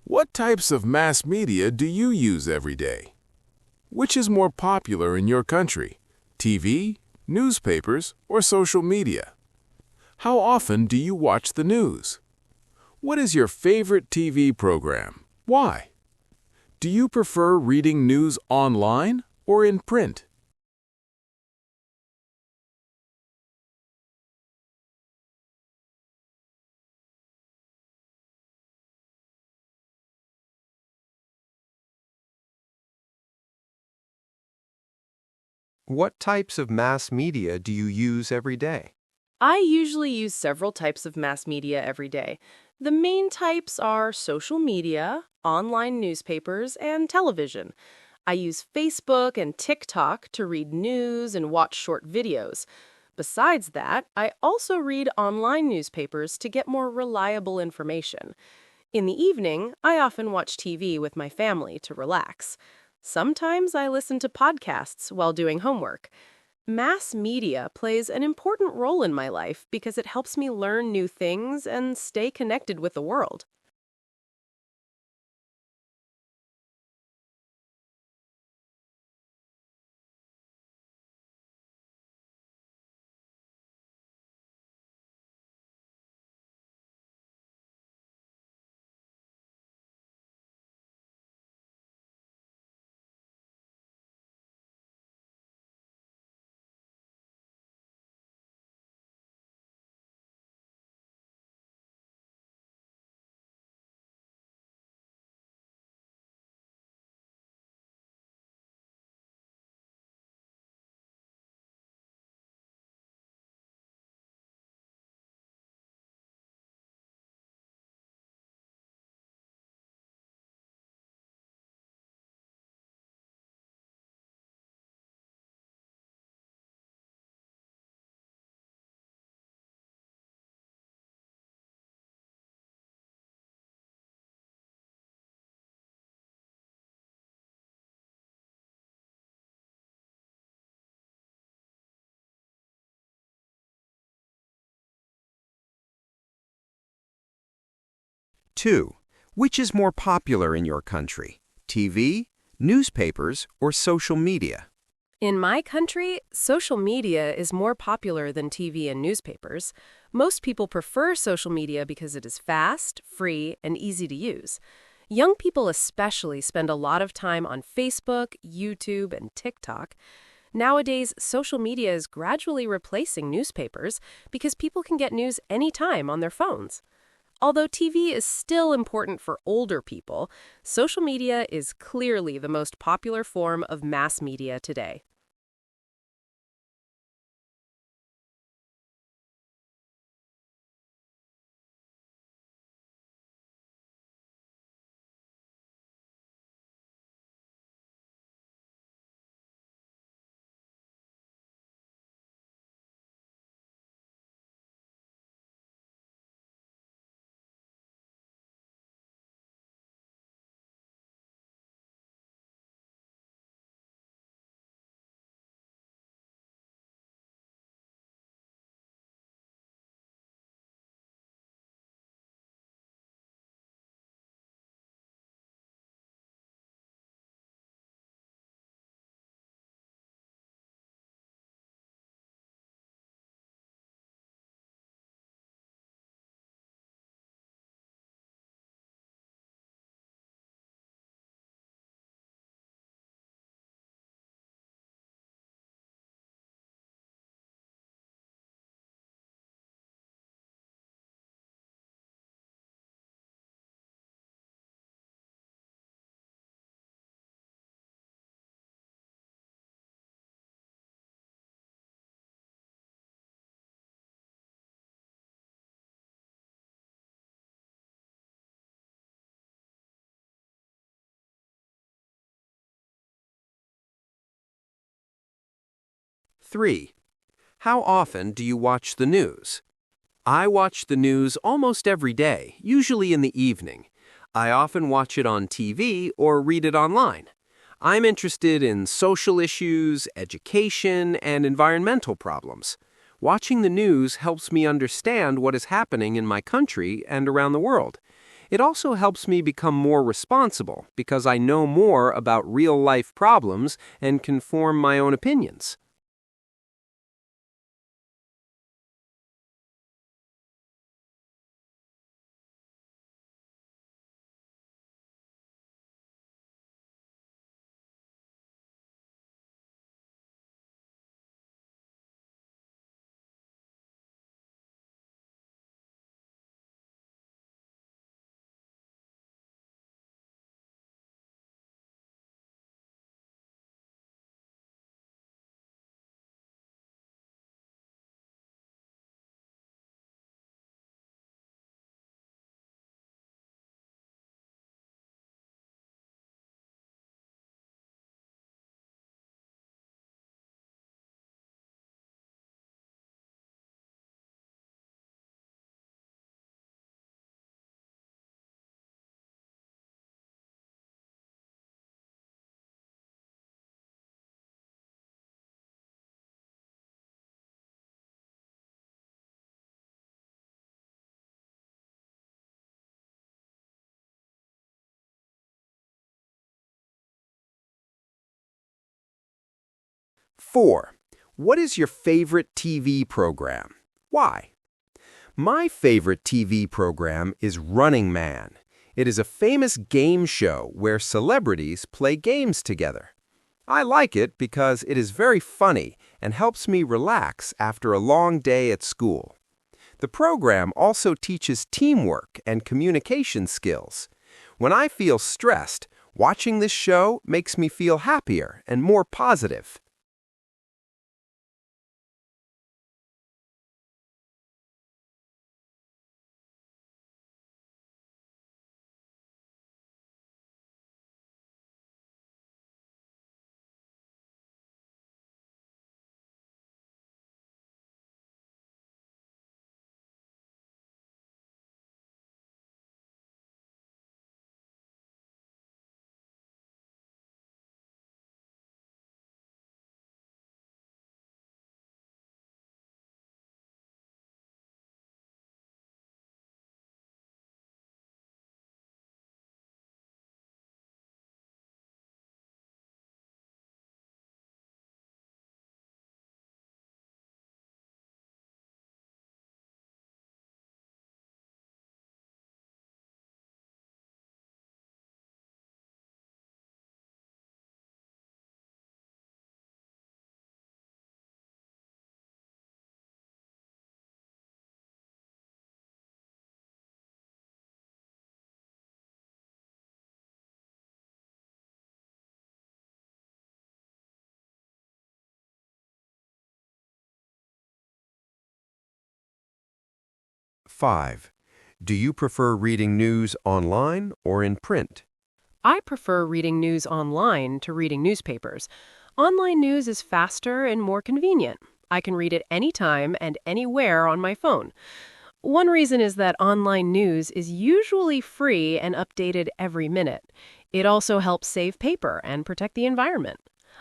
What types of mass media do you use every day? Which is more popular in your country? TV, newspapers, or social media? How often do you watch the news? What is your favorite TV program? Why? Do you prefer reading news online or in print? What types of mass media do you use every day? I usually use several types of mass media every day. The main types are social media, online newspapers, and television. I use Facebook and TikTok to read news and watch short videos. Besides that, I also read online newspapers to get more reliable information. In the evening, I often watch TV with my family to relax. Sometimes I listen to podcasts while doing homework. Mass media plays an important role in my life because it helps me learn new things and stay connected with the world. 2. Which is more popular in your country? TV, newspapers, or social media? In my country, social media is more popular than TV and newspapers. Most people prefer social media because it is fast, free, and easy to use. Young people especially spend a lot of time on Facebook, YouTube, and TikTok. Nowadays, social media is gradually replacing newspapers because people can get news anytime on their phones. Although TV is still important for older people, social media is clearly the most popular form of mass media today. 3. How often do you watch the news? I watch the news almost every day, usually in the evening. I often watch it on TV or read it online. I'm interested in social issues, education, and environmental problems. Watching the news helps me understand what is happening in my country and around the world. It also helps me become more responsible because I know more about real-life problems and can form my own opinions. Four, what is your favorite TV program? Why? My favorite TV program is Running Man. It is a famous game show where celebrities play games together. I like it because it is very funny and helps me relax after a long day at school. The program also teaches teamwork and communication skills. When I feel stressed, watching this show makes me feel happier and more positive. Five, do you prefer reading news online or in print? I prefer reading news online to reading newspapers. Online news is faster and more convenient. I can read it anytime and anywhere on my phone. One reason is that online news is usually free and updated every minute. It also helps save paper and protect the environment.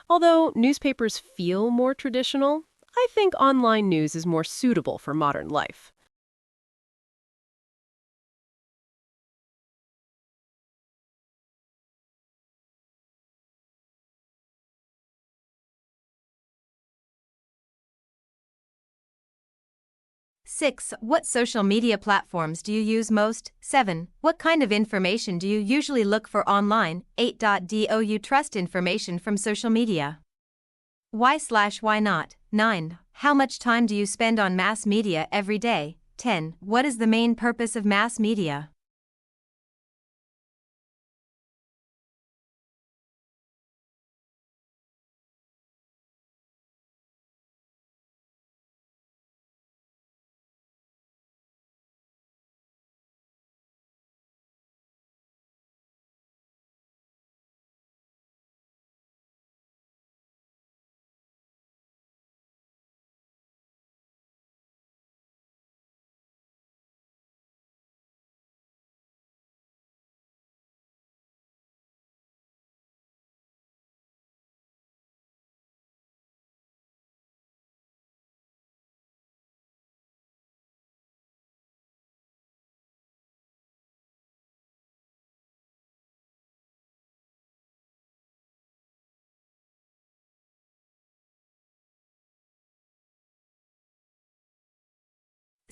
Although newspapers feel more traditional, I think online news is more suitable for modern life. Six, what social media platforms do you use most? 7, what kind of information do you usually look for online? 8. Do you trust information from social media? Why not? 9, how much time do you spend on mass media every day? 10, what is the main purpose of mass media?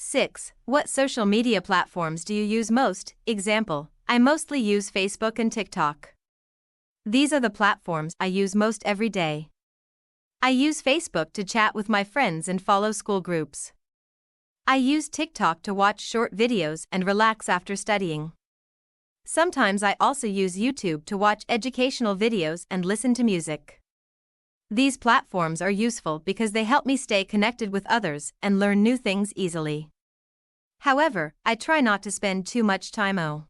6. What social media platforms do you use most? Example, I mostly use Facebook and TikTok. These are the platforms I use most every day. I use Facebook to chat with my friends and follow school groups. I use TikTok to watch short videos and relax after studying. Sometimes I also use YouTube to watch educational videos and listen to music. These platforms are useful because they help me stay connected with others and learn new things easily. However, I try not to spend too much time on.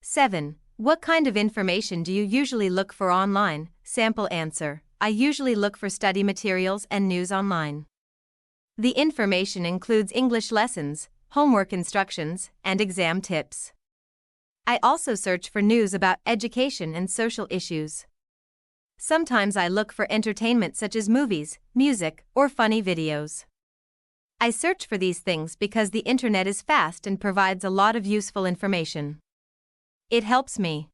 Seven. What kind of information do you usually look for online? Sample answer. I usually look for study materials and news online. The information includes English lessons, homework instructions, and exam tips. I also search for news about education and social issues. Sometimes I look for entertainment such as movies, music, or funny videos. I search for these things because the internet is fast and provides a lot of useful information. It helps me.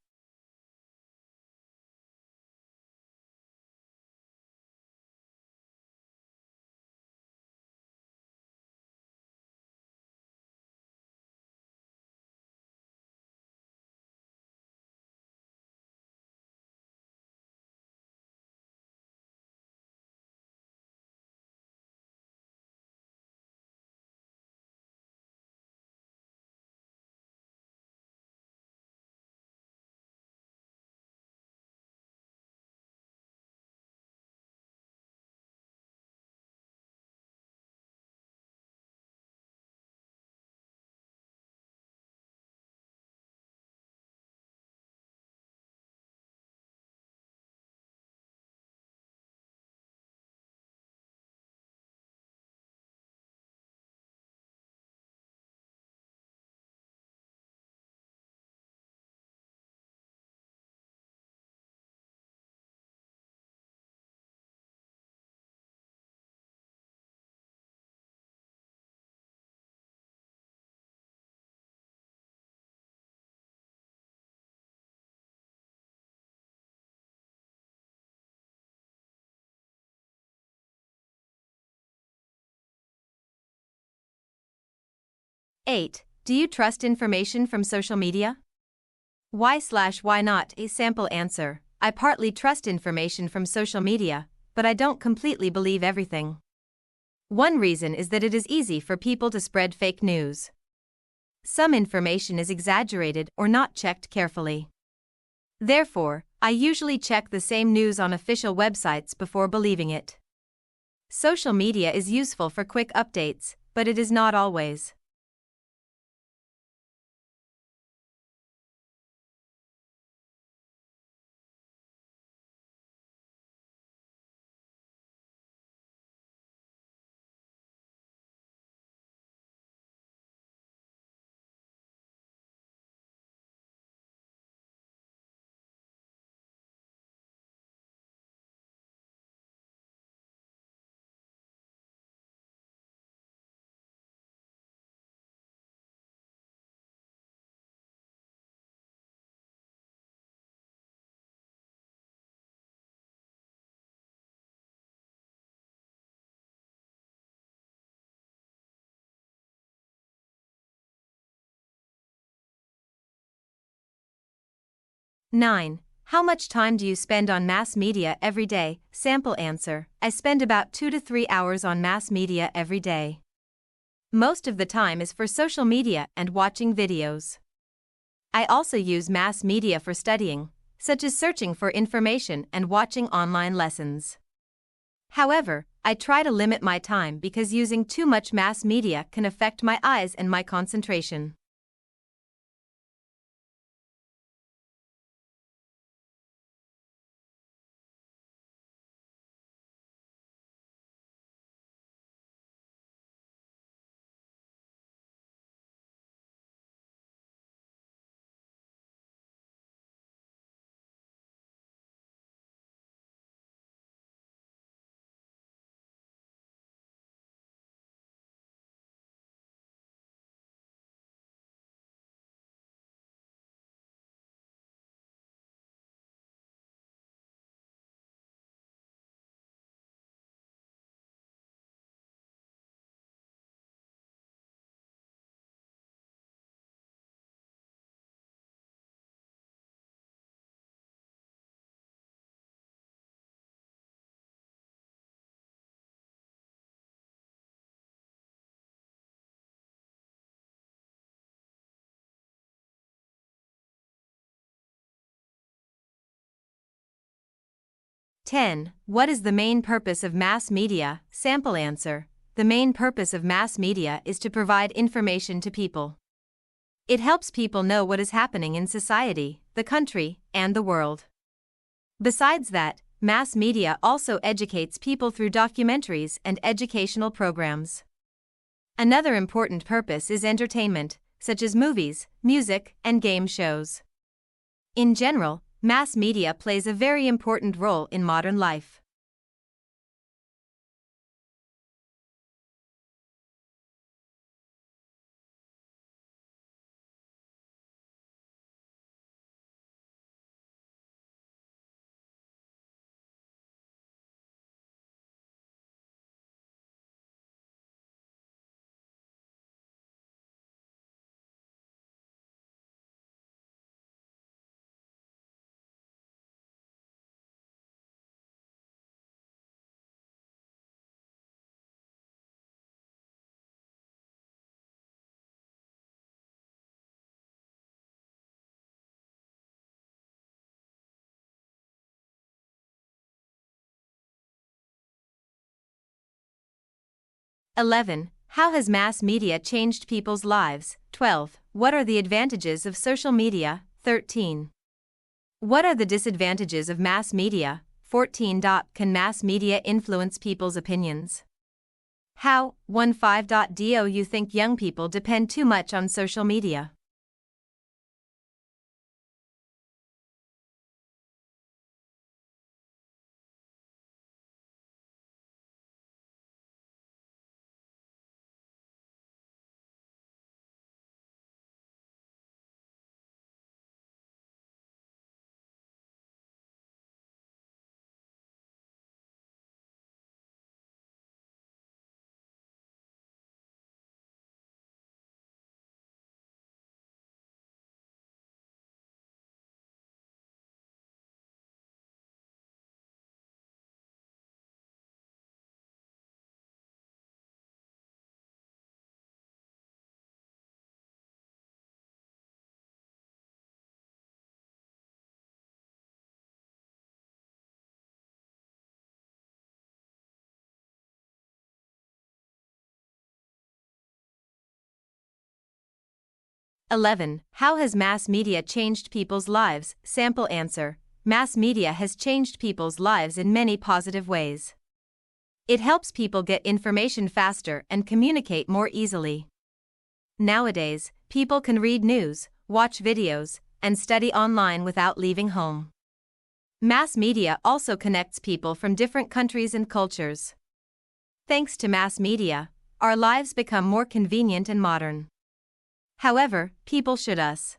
Eight. Do you trust information from social media? Why not? A sample answer. I partly trust information from social media, but I don't completely believe everything. One reason is that it is easy for people to spread fake news. Some information is exaggerated or not checked carefully. Therefore, I usually check the same news on official websites before believing it. Social media is useful for quick updates, but it is not always. 9. How much time do you spend on mass media every day? Sample answer. I spend about 2 to 3 hours on mass media every day. Most of the time is for social media and watching videos. I also use mass media for studying, such as searching for information and watching online lessons. However, I try to limit my time because using too much mass media can affect my eyes and my concentration. Ten. What is the main purpose of mass media? Sample answer. The main purpose of mass media is to provide information to people. It helps people know what is happening in society, the country, and the world. Besides that, mass media also educates people through documentaries and educational programs. Another important purpose is entertainment, such as movies, music, and game shows. In general, mass media plays a very important role in modern life. Eleven. How has mass media changed people's lives? 12. What are the advantages of social media? 13. What are the disadvantages of mass media? 14. Can mass media influence people's opinions? How? 15. Do you think young people depend too much on social media? Eleven. How has mass media changed people's lives? Sample answer. Mass media has changed people's lives in many positive ways. It helps people get information faster and communicate more easily. Nowadays, people can read news, watch videos, and study online without leaving home. Mass media also connects people from different countries and cultures. Thanks to mass media, our lives become more convenient and modern. However, people should us.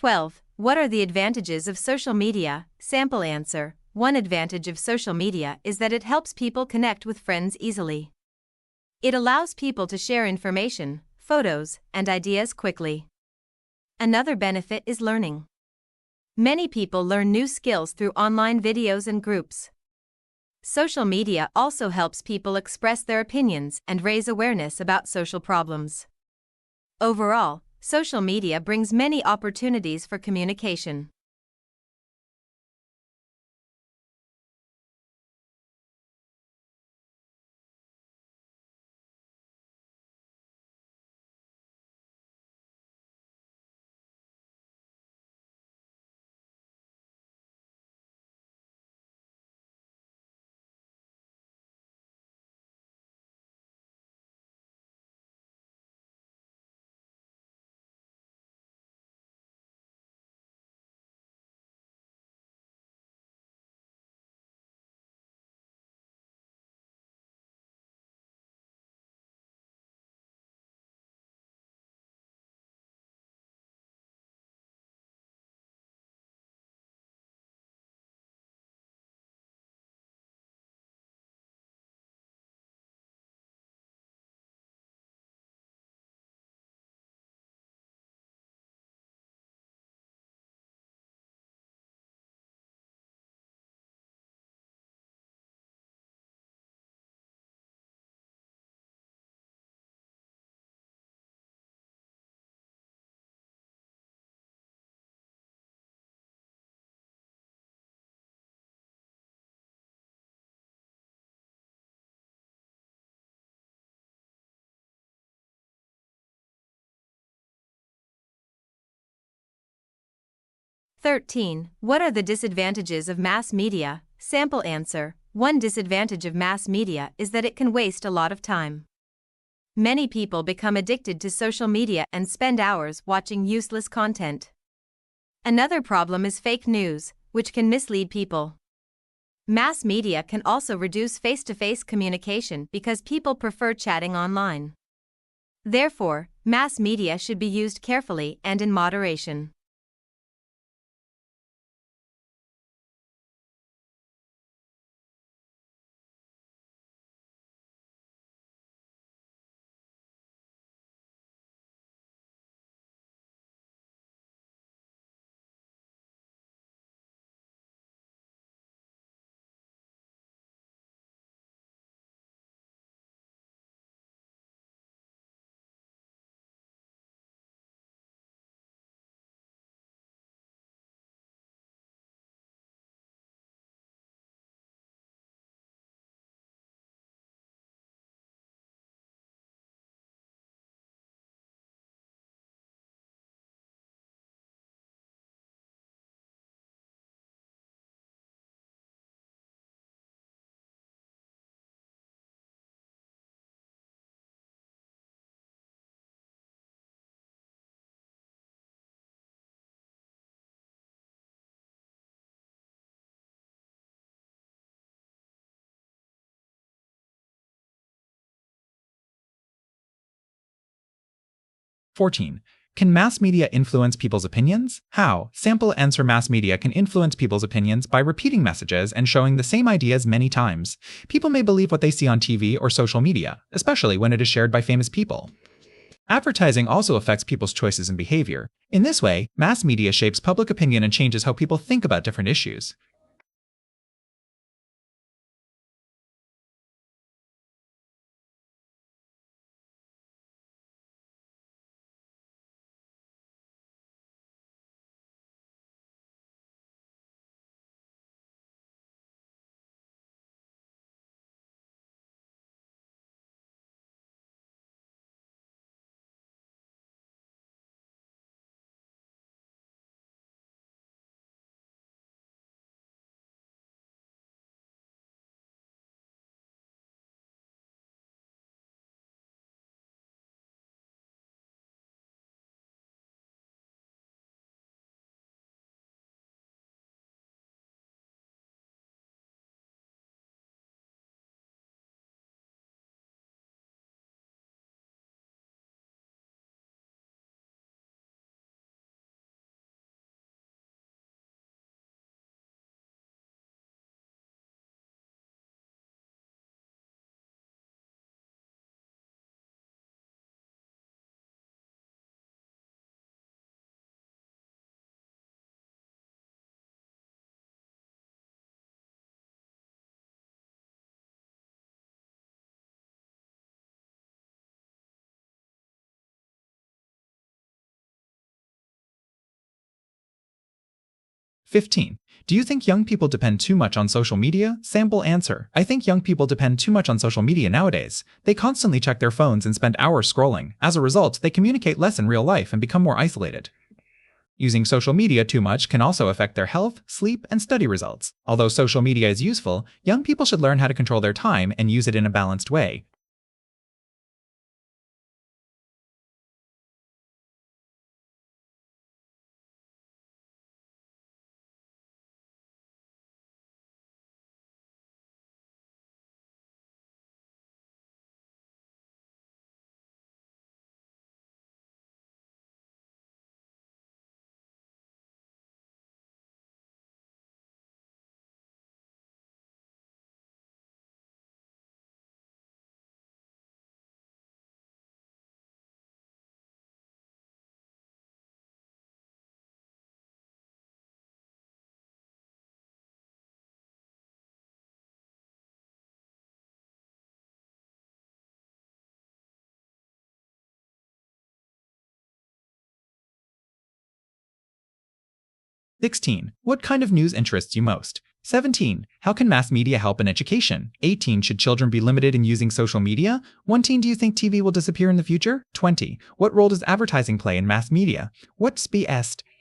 12. What are the advantages of social media? Sample answer. One advantage of social media is that it helps people connect with friends easily. It allows people to share information, photos, and ideas quickly. Another benefit is learning. Many people learn new skills through online videos and groups. Social media also helps people express their opinions and raise awareness about social problems. Overall, social media brings many opportunities for communication. (13) What are the disadvantages of mass media? Sample answer. One disadvantage of mass media is that it can waste a lot of time. Many people become addicted to social media and spend hours watching useless content. Another problem is fake news, which can mislead people. Mass media can also reduce face-to-face communication because people prefer chatting online. Therefore, mass media should be used carefully and in moderation. (14) Can mass media influence people's opinions? How? Sample answer. Mass media can influence people's opinions by repeating messages and showing the same ideas many times. People may believe what they see on TV or social media, especially when it is shared by famous people. Advertising also affects people's choices and behavior. In this way, mass media shapes public opinion and changes how people think about different issues. 15. Do you think young people depend too much on social media? Sample answer. I think young people depend too much on social media nowadays. They constantly check their phones and spend hours scrolling. As a result, they communicate less in real life and become more isolated. Using social media too much can also affect their health, sleep, and study results. Although social media is useful, young people should learn how to control their time and use it in a balanced way. – 16. What kind of news interests you most? 17. How can mass media help in education? 18. Should children be limited in using social media? 19. Do you think TV will disappear in the future? 20. What role does advertising play in mass media? What's best? –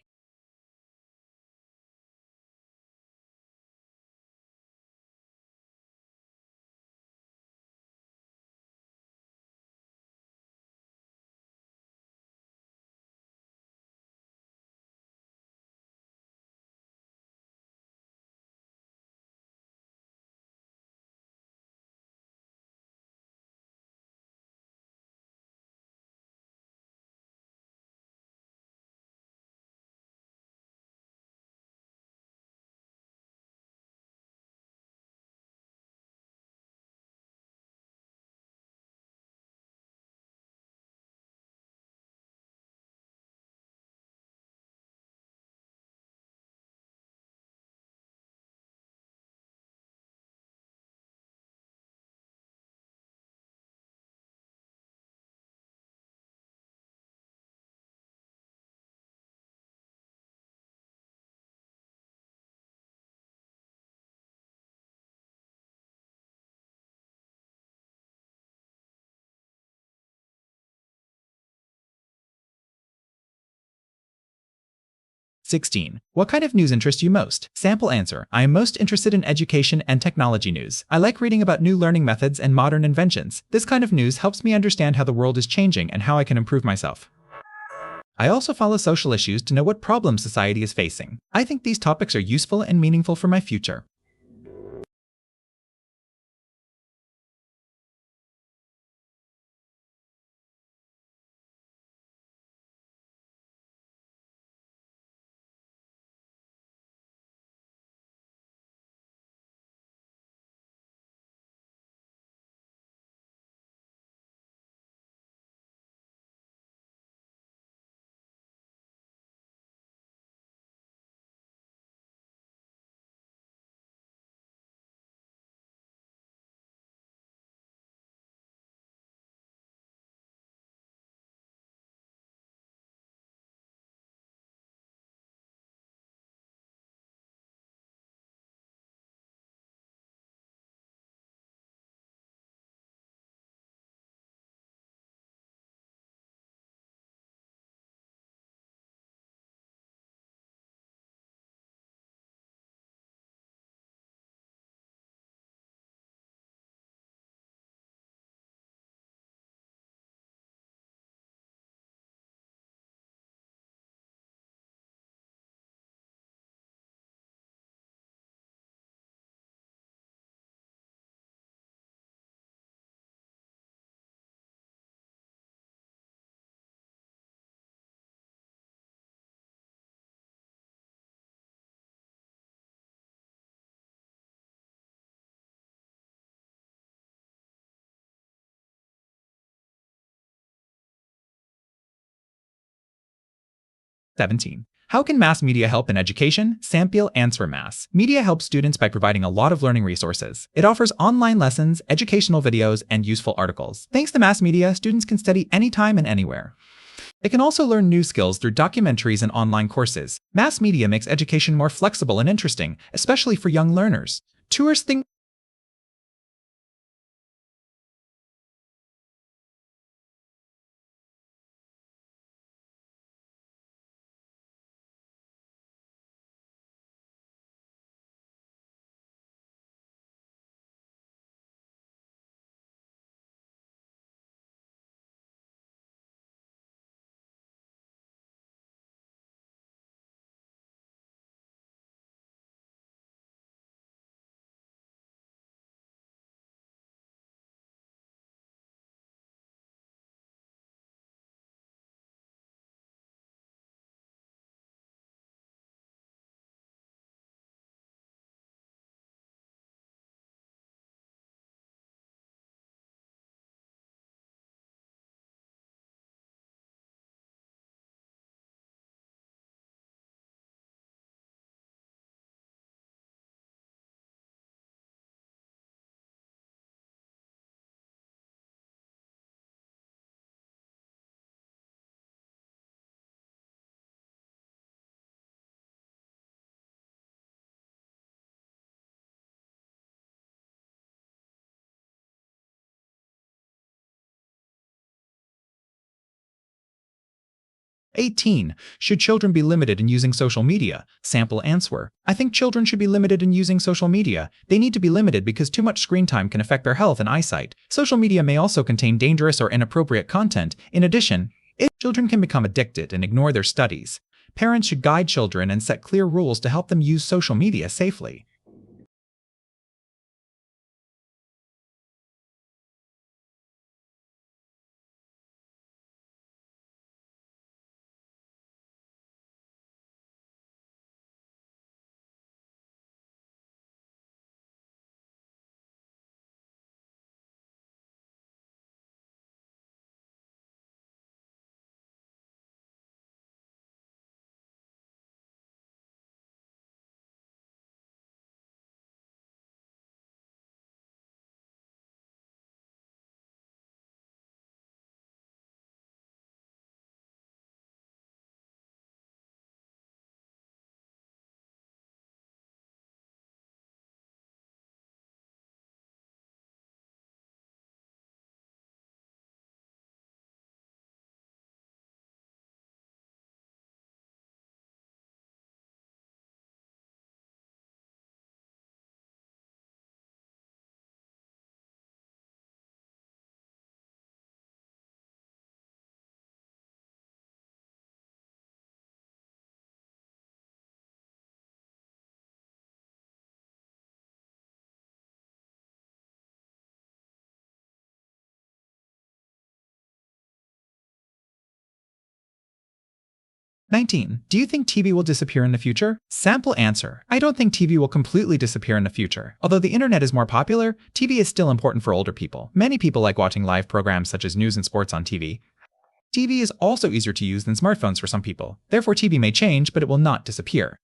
16. What kind of news interests you most? Sample answer. I am most interested in education and technology news. I like reading about new learning methods and modern inventions. This kind of news helps me understand how the world is changing and how I can improve myself. I also follow social issues to know what problems society is facing. I think these topics are useful and meaningful for my future. – 17. How can mass media help in education? Sample answer. Mass media helps students by providing a lot of learning resources. It offers online lessons, educational videos, and useful articles. Thanks to mass media, students can study anytime and anywhere. They can also learn new skills through documentaries and online courses. Mass media makes education more flexible and interesting, especially for young learners. Tours think 18. Should children be limited in using social media? Sample answer. I think children should be limited in using social media. They need to be limited because too much screen time can affect their health and eyesight. Social media may also contain dangerous or inappropriate content. In addition, children can become addicted and ignore their studies. Parents should guide children and set clear rules to help them use social media safely. 19. Do you think TV will disappear in the future? Sample answer. I don't think TV will completely disappear in the future. Although the internet is more popular, TV is still important for older people. Many people like watching live programs such as news and sports on TV. TV is also easier to use than smartphones for some people. Therefore, TV may change, but it will not disappear.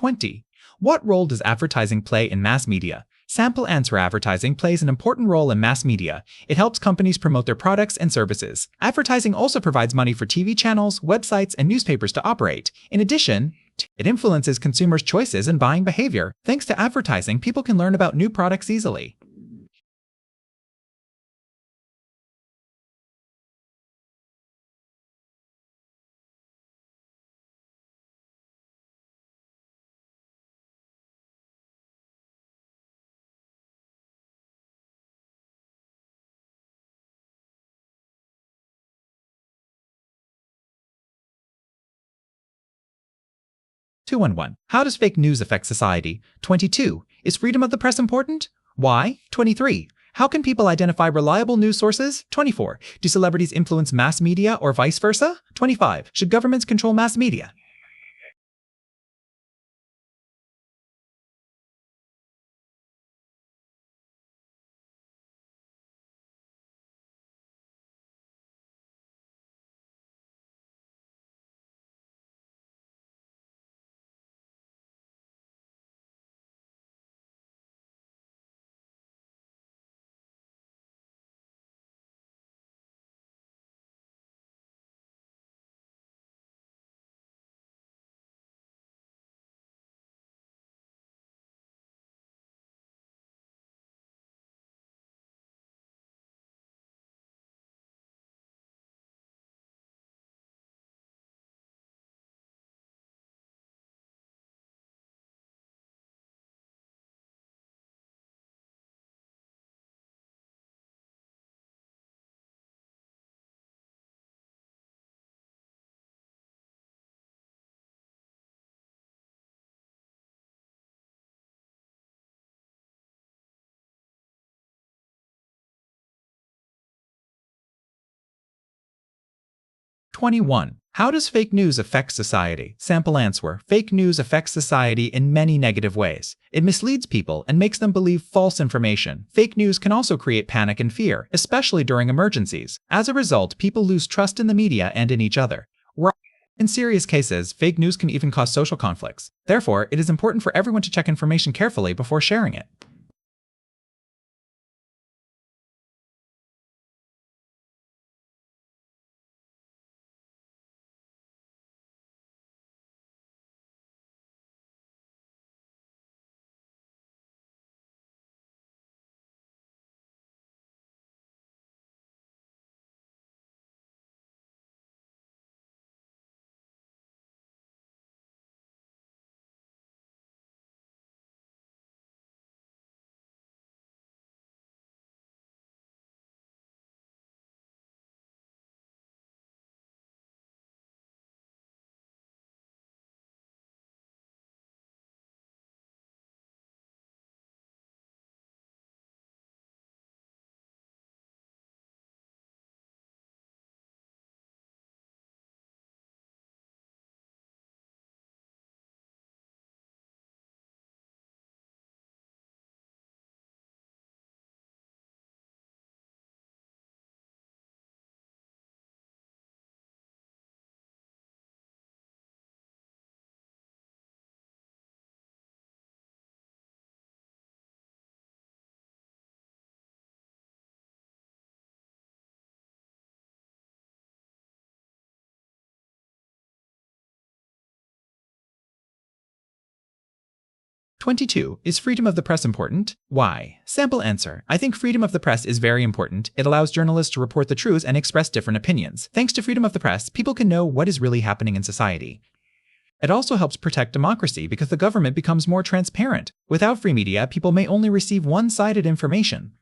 20. What role does advertising play in mass media? Sample answer. Advertising plays an important role in mass media. It helps companies promote their products and services. Advertising also provides money for TV channels, websites, and newspapers to operate. In addition, it influences consumers' choices and buying behavior. Thanks to advertising, people can learn about new products easily. 211. How does fake news affect society? 22. Is freedom of the press important? Why? 23. How can people identify reliable news sources? 24. Do celebrities influence mass media or vice versa? 25. Should governments control mass media? #21. How does fake news affect society? Sample answer. Fake news affects society in many negative ways. It misleads people and makes them believe false information. Fake news can also create panic and fear, especially during emergencies. As a result, people lose trust in the media and in each other. In serious cases, fake news can even cause social conflicts. Therefore, it is important for everyone to check information carefully before sharing it. #22. Is freedom of the press important? Why? Sample answer. I think freedom of the press is very important. It allows journalists to report the truth and express different opinions. Thanks to freedom of the press, people can know what is really happening in society. It also helps protect democracy because the government becomes more transparent. Without free media, people may only receive one-sided information.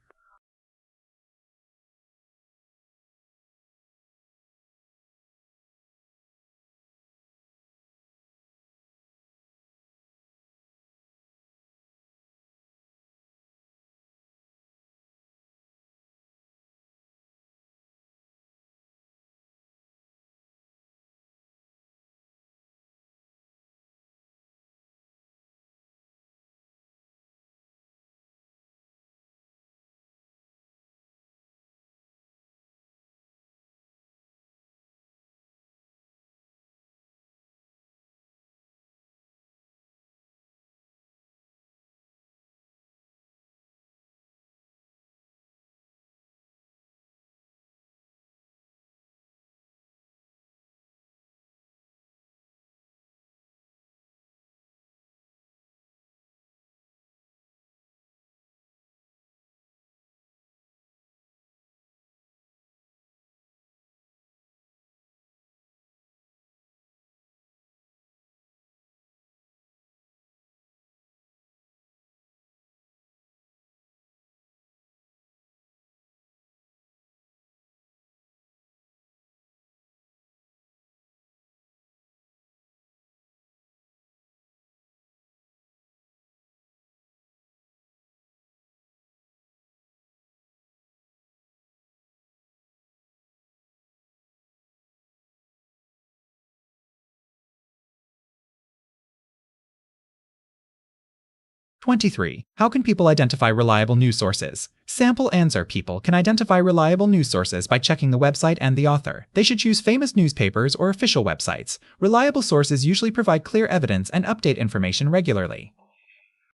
23. How can people identify reliable news sources? Sample answer. People can identify reliable news sources by checking the website and the author. They should choose famous newspapers or official websites. Reliable sources usually provide clear evidence and update information regularly.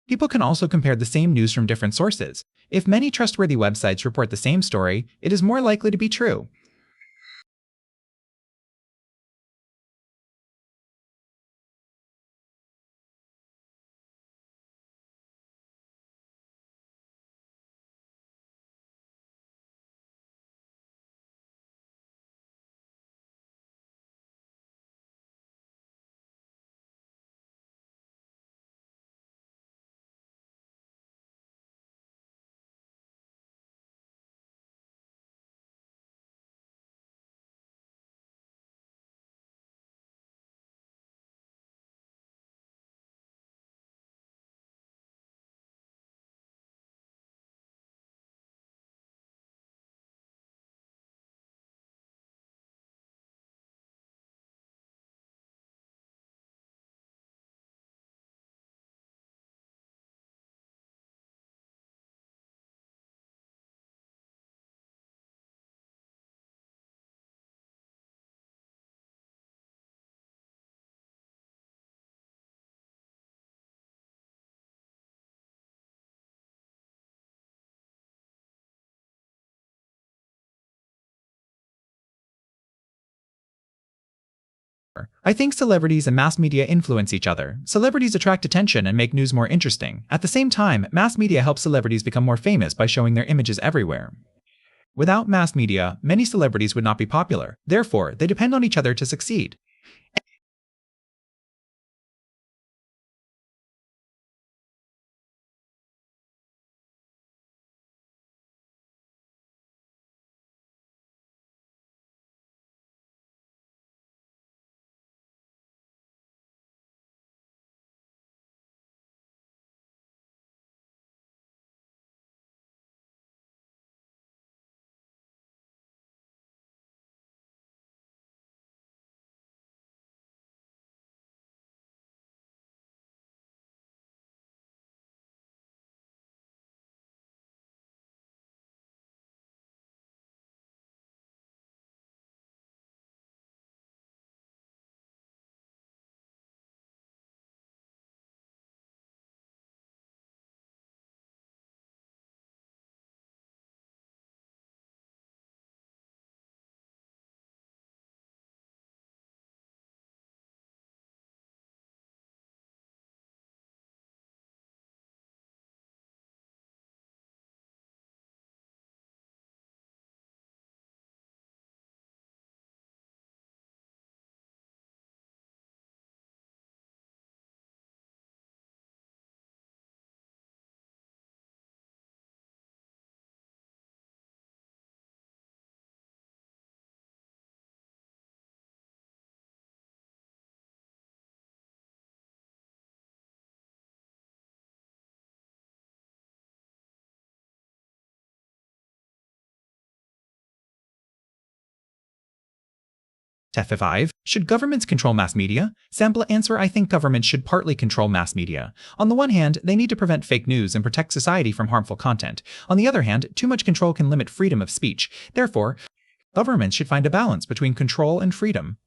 People can also compare the same news from different sources. If many trustworthy websites report the same story, it is more likely to be true. I think celebrities and mass media influence each other. Celebrities attract attention and make news more interesting. At the same time, mass media helps celebrities become more famous by showing their images everywhere. Without mass media, many celebrities would not be popular. Therefore, they depend on each other to succeed. F5. Should governments control mass media? Sample answer. I think governments should partly control mass media. On the one hand, they need to prevent fake news and protect society from harmful content. On the other hand, too much control can limit freedom of speech. Therefore, governments should find a balance between control and freedom.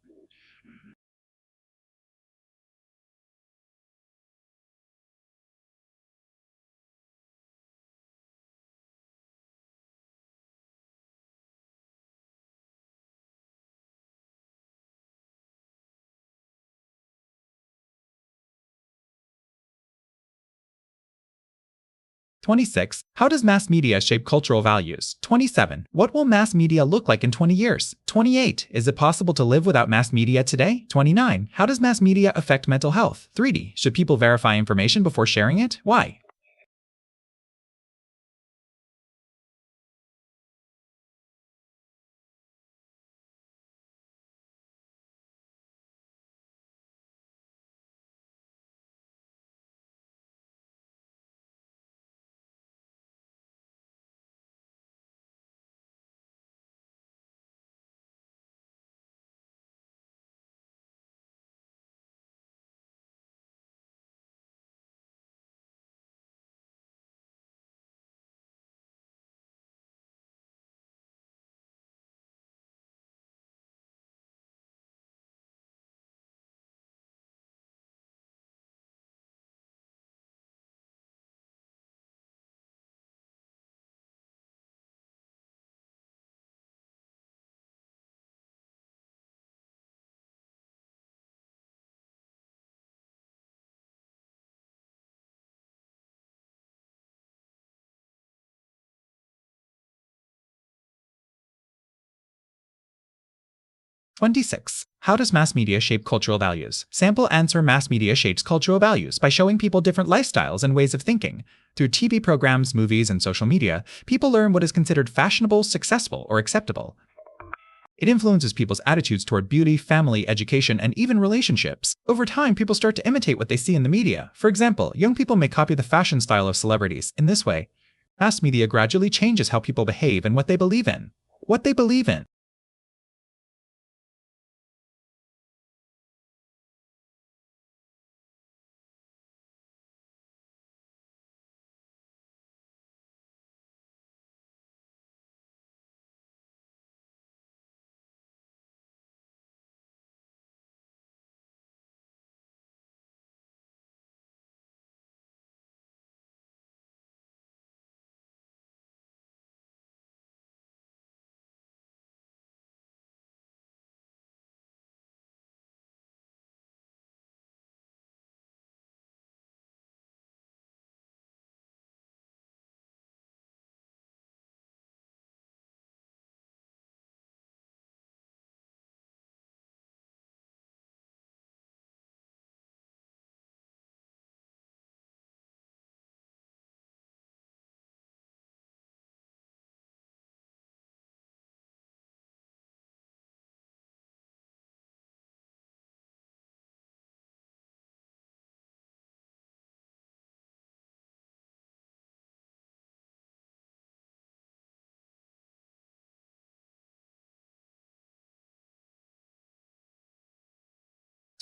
'26. How does mass media shape cultural values? '27. What will mass media look like in 20 years? '28. Is it possible to live without mass media today? '29. How does mass media affect mental health? 3D. Should people verify information before sharing it? Why? 26. How does mass media shape cultural values? Sample answer. Mass media shapes cultural values by showing people different lifestyles and ways of thinking. Through TV programs, movies, and social media, people learn what is considered fashionable, successful, or acceptable. It influences people's attitudes toward beauty, family, education, and even relationships. Over time, people start to imitate what they see in the media. For example, young people may copy the fashion style of celebrities. In this way, mass media gradually changes how people behave and what they believe in. What they believe in.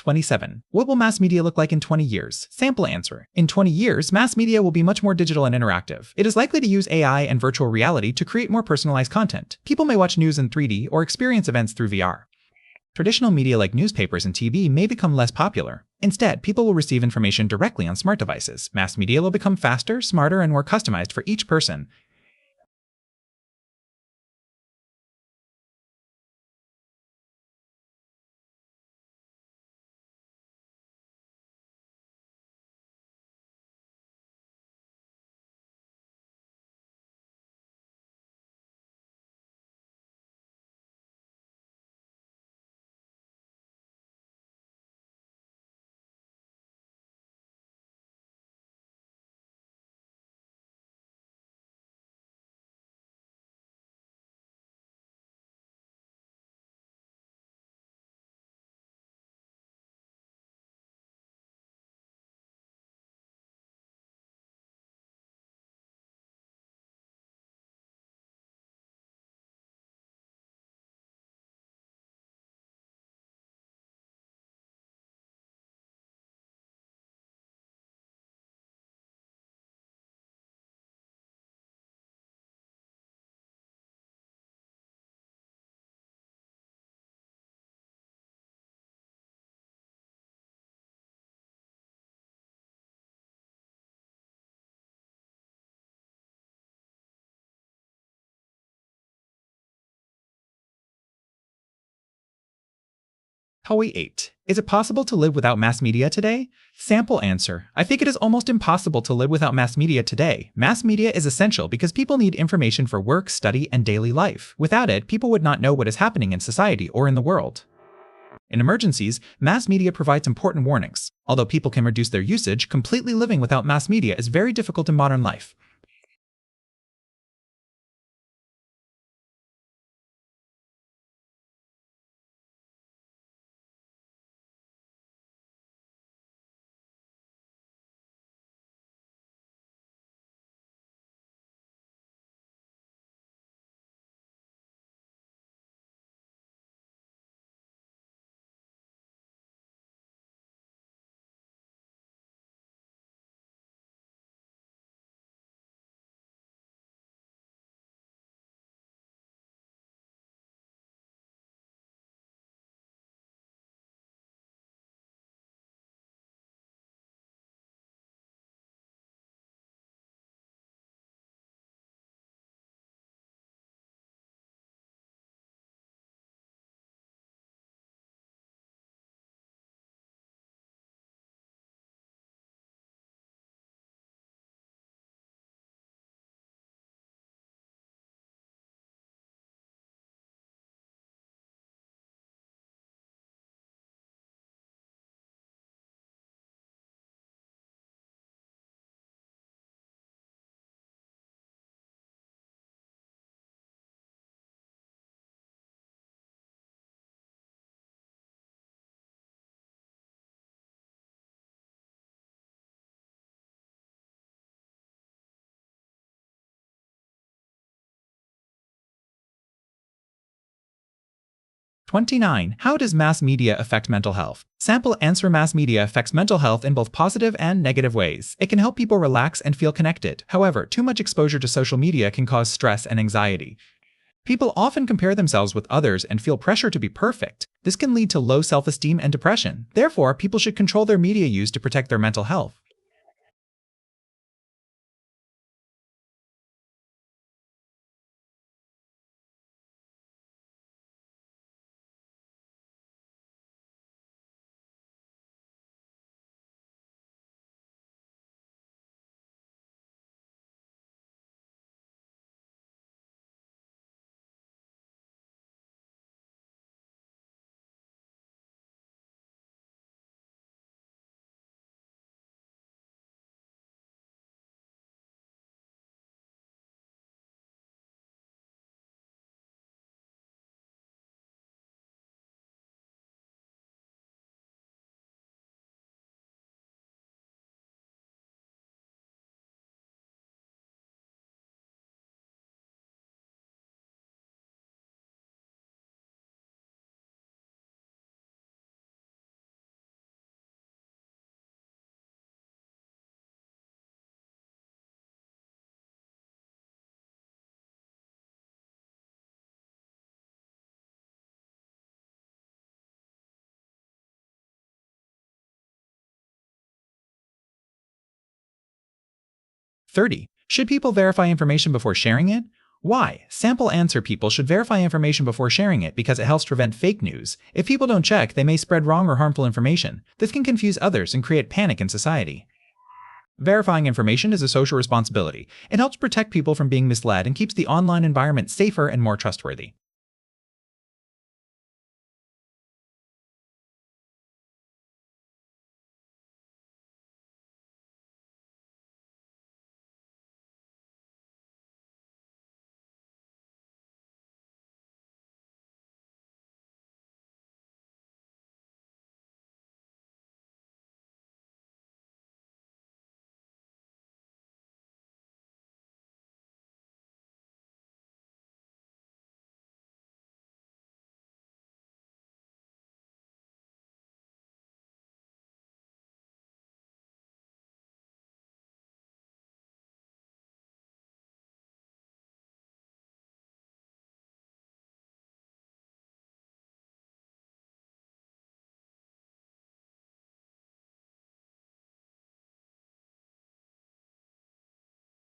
27. What will mass media look like in 20 years? Sample answer. In 20 years, mass media will be much more digital and interactive. It is likely to use AI and virtual reality to create more personalized content. People may watch news in 3D or experience events through VR. Traditional media like newspapers and TV may become less popular. Instead, people will receive information directly on smart devices. Mass media will become faster, smarter, and more customized for each person. Howie 8. Is it possible to live without mass media today? Sample answer. I think it is almost impossible to live without mass media today. Mass media is essential because people need information for work, study, and daily life. Without it, people would not know what is happening in society or in the world. In emergencies, mass media provides important warnings. Although people can reduce their usage, completely living without mass media is very difficult in modern life. 29. How does mass media affect mental health? Sample answer. Mass media affects mental health in both positive and negative ways. It can help people relax and feel connected. However, too much exposure to social media can cause stress and anxiety. People often compare themselves with others and feel pressure to be perfect. This can lead to low self-esteem and depression. Therefore, people should control their media use to protect their mental health. "30. Should people verify information before sharing it? Why? Sample answer. People should verify information before sharing it because it helps prevent fake news. If people don't check, they may spread wrong or harmful information. This can confuse others and create panic in society. Verifying information is a social responsibility. It helps protect people from being misled and keeps the online environment safer and more trustworthy.